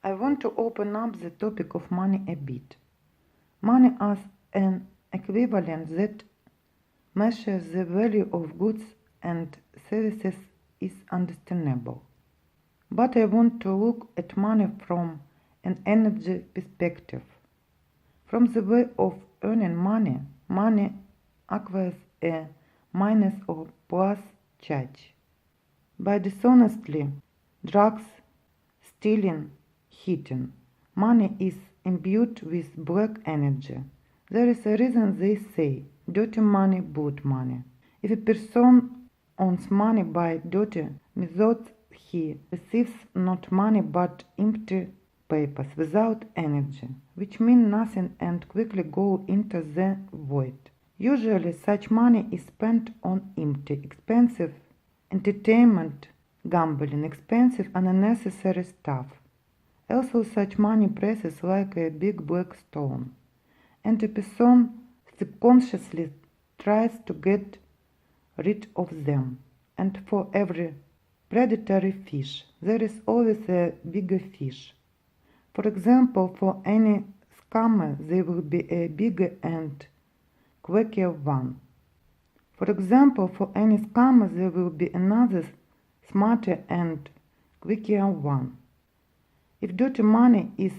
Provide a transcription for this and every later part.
I want to open up the topic of money a bit. Money as an equivalent that measures the value of goods and services is understandable. But I want to look at money from an energy perspective. From the way of earning money, money acquires a minus or plus charge. By dishonestly, drugs, stealing, cheating, money is imbued with black energy. There is a reason they say dirty money, blood money. If a person earns money by dirty methods, he receives not money but empty papers without energy, which mean nothing and quickly go into the void. Usually such money is spent on empty, expensive entertainment, gambling, expensive unnecessary stuff. Also such money presses like a big black stone, and a person subconsciously tries to get rid of them. And for every predatory fish, there is always a bigger fish. For example, for any scammer, there will be a bigger and quackier one. For example, for any scammer, there will be another smarter and quickier one. If dirty money is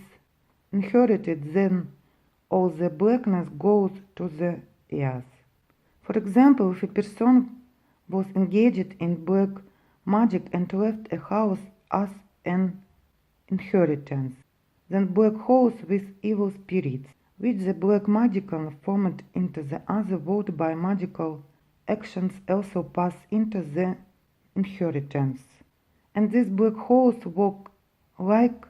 inherited, then all the blackness goes to the heirs. For example, if a person was engaged in black magic and left a house as an inheritance, then black holes with evil spirits, which the black magician formed into the other world by magical actions, also pass into the inheritance. And these black holes work like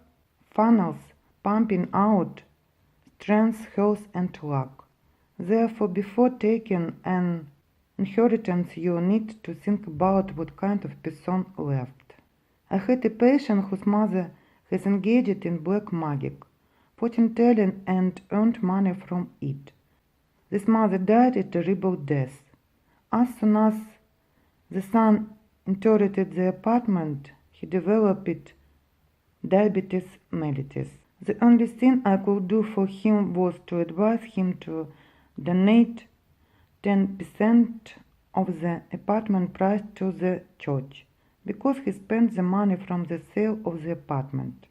funnels, pumping out strength, health, and luck. Therefore, before taking an inheritance, you need to think about what kind of person left. I had a patient whose mother has engaged in black magic, fortune-telling, and earned money from it. This mother died a terrible death. As soon as the son inherited the apartment, he developed diabetes mellitus. The only thing I could do for him was to advise him to donate 10% of the apartment price to the church, because he spent the money from the sale of the apartment.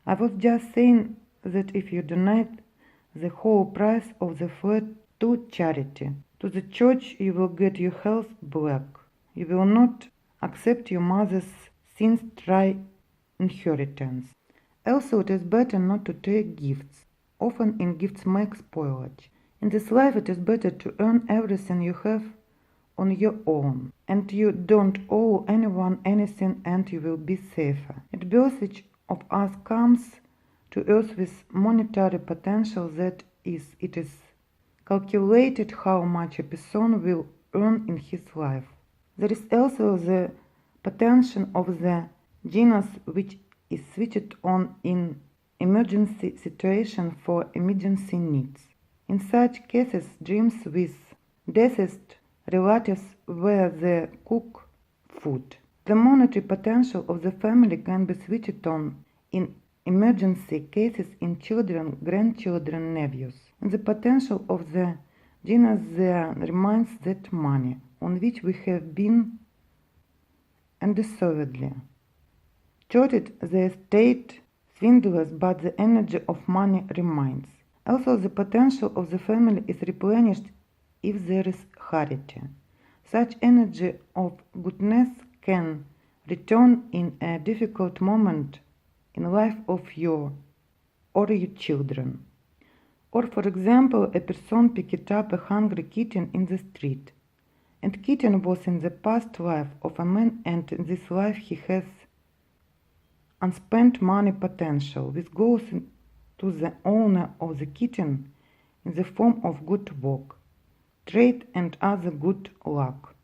I was just saying that if you donate the whole price of the flat to charity, to the church, you will get your health back. You will not accept your mother's sinister inheritance. Also, it is better not to take gifts. Often in gifts make spoilage. In this life it is better to earn everything you have on your own, and you don't owe anyone anything, and you will be safer. At birth each of us comes to earth with monetary potential, that is, it is calculated how much a person will earn in his life. There is also the potential of the genius, which is switched on in emergency situation for emergency needs. In such cases, dreams with deceased relatives were the cook food. The monetary potential of the family can be switched on in emergency cases in children, grandchildren, nephews. In the potential of the genius there remains that money, on which we have been undeservedly cheated the estate swindlers, but the energy of money remains. Also, the potential of the family is replenished if there is charity. Such energy of goodness can return in a difficult moment in life of you or your children. Or, for example, a person picked up a hungry kitten in the street, and kitten was in the past life of a man, and in this life he has unspent money potential, which goes to the owner of the kitten in the form of good work, trade, and other good luck.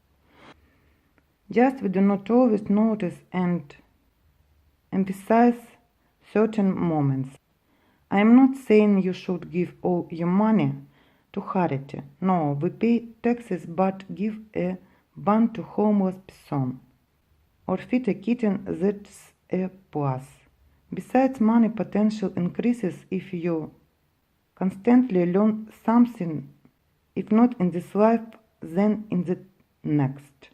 Just we do not always notice and emphasize certain moments. I am not saying you should give all your money to charity. No, we pay taxes but give a bun to homeless person or feed a kitten, that's a plus. Besides, money potential increases if you constantly learn something, if not in this life, then in the next.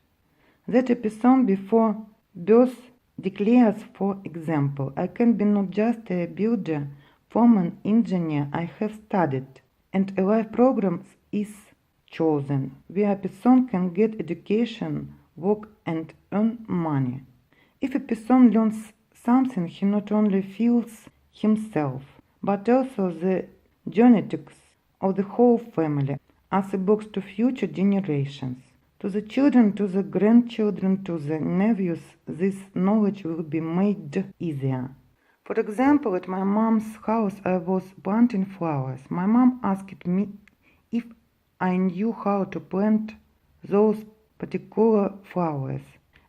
That a person before birth declares, for example, I can be not just a builder, foreman, engineer, I have studied, and a life program is chosen, where a person can get education, work and earn money. If a person learns something, he not only feels himself, but also the genetics of the whole family as a box to future generations. To the children, to the grandchildren, to the nephews, this knowledge will be made easier. For example, at my mom's house I was planting flowers. My mom asked me if I knew how to plant those particular flowers.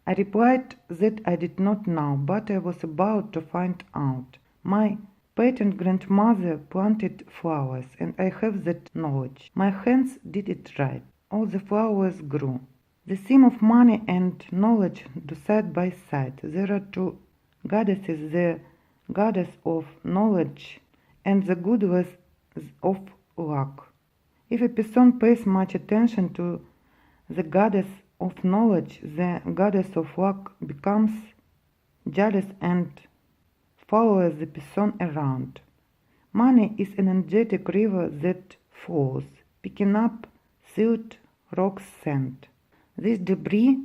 I replied that I did not know, but I was about to find out. My patient grandmother planted flowers, and I have that knowledge. My hands did it right. All the flowers grew. The theme of money and knowledge do side by side. There are two goddesses, the goddess of knowledge and the goddess of luck. If a person pays much attention to the goddess of knowledge, the goddess of luck becomes jealous and follows the person around. Money is an energetic river that flows, picking up silt, rocks, sand. This debris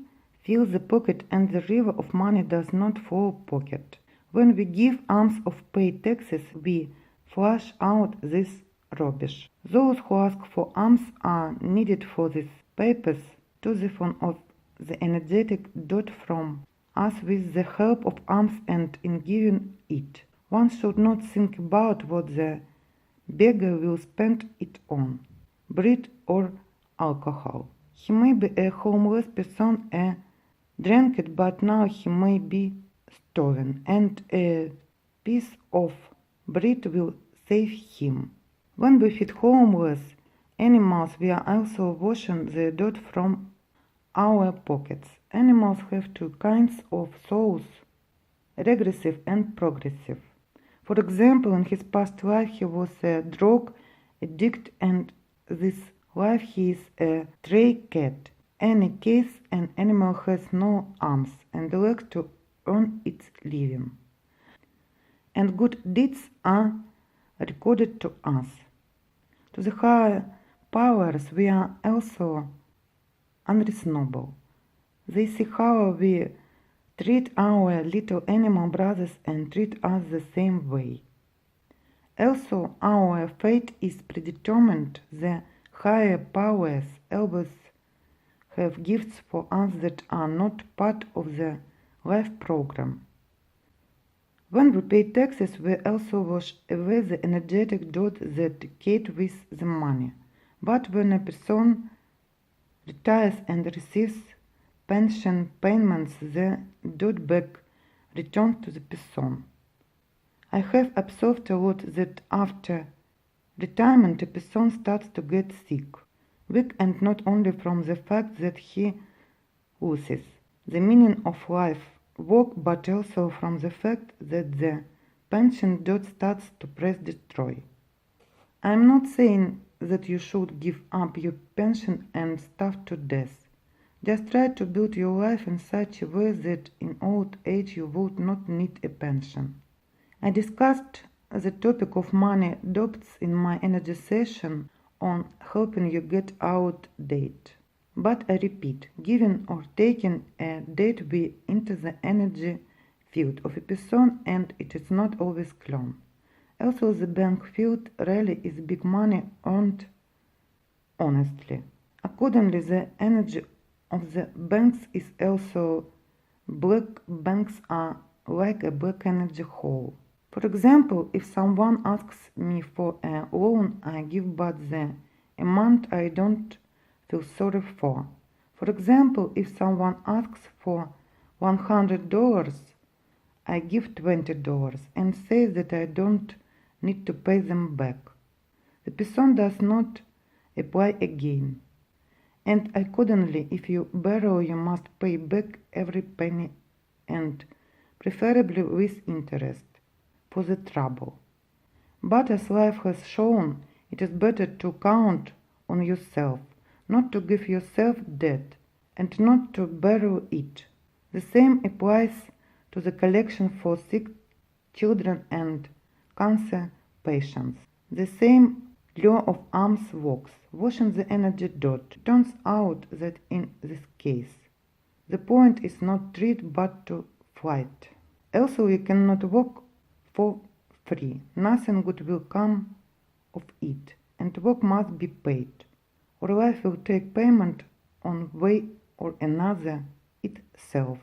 fills the pocket, and the river of money does not flow pocket. When we give alms or pay taxes, we flush out this rubbish. Those who ask for alms are needed for this purpose to the phone of the energetic dot from us with the help of alms, and in giving it, one should not think about what the beggar will spend it on, bread or alcohol. He may be a homeless person, a drunkard, but now he may be starving, and a piece of bread will save him. When we feed homeless animals, we are also washing the dirt from our pockets. Animals have two kinds of souls, regressive and progressive. For example, in his past life he was a drug addict, and this life he is a stray cat. In any case, an animal has no arms and legs to earn its living. And good deeds are recorded to us. To the higher powers we are also unreasonable. They see how we treat our little animal brothers and treat us the same way. Also, our fate is predetermined. The higher powers always have gifts for us that are not part of the life program. When we pay taxes, we also wash away the energetic dirt that came with the money. But when a person retires and receives pension payments, the dirt back returns to the person. I have observed a lot that after retirement a person starts to get sick, weak, and not only from the fact that he loses the meaning of life work, but also from the fact that the pension dirt starts to press destroy. I am not saying that you should give up your pension and starve to death. Just try to build your life in such a way that in old age you would not need a pension. I discussed the topic of money debts in my energy session on helping you get out debt. But I repeat, giving or taking a debt we enter the energy field of a person, and it is not always clean. Also, the bank field rarely is big money earned honestly. Accordingly, the energy of the banks is also black. Banks are like a black energy hole. For example, if someone asks me for a loan, I give but the amount I don't feel sorry for. For example, if someone asks for $100, I give $20 and say that I don't need to pay them back. The person does not apply again. And accordingly, if you borrow, you must pay back every penny, and preferably with interest. for the trouble. But as life has shown, it is better to count on yourself, not to give yourself debt, and not to borrow it. The same applies to the collection for sick children and cancer patients. The same law of arms works, washing the energy dirt. It turns out that in this case, the point is not treat but to flight. Also, you cannot work for free. Nothing good will come of it, and work must be paid, or life will take payment one way or another itself.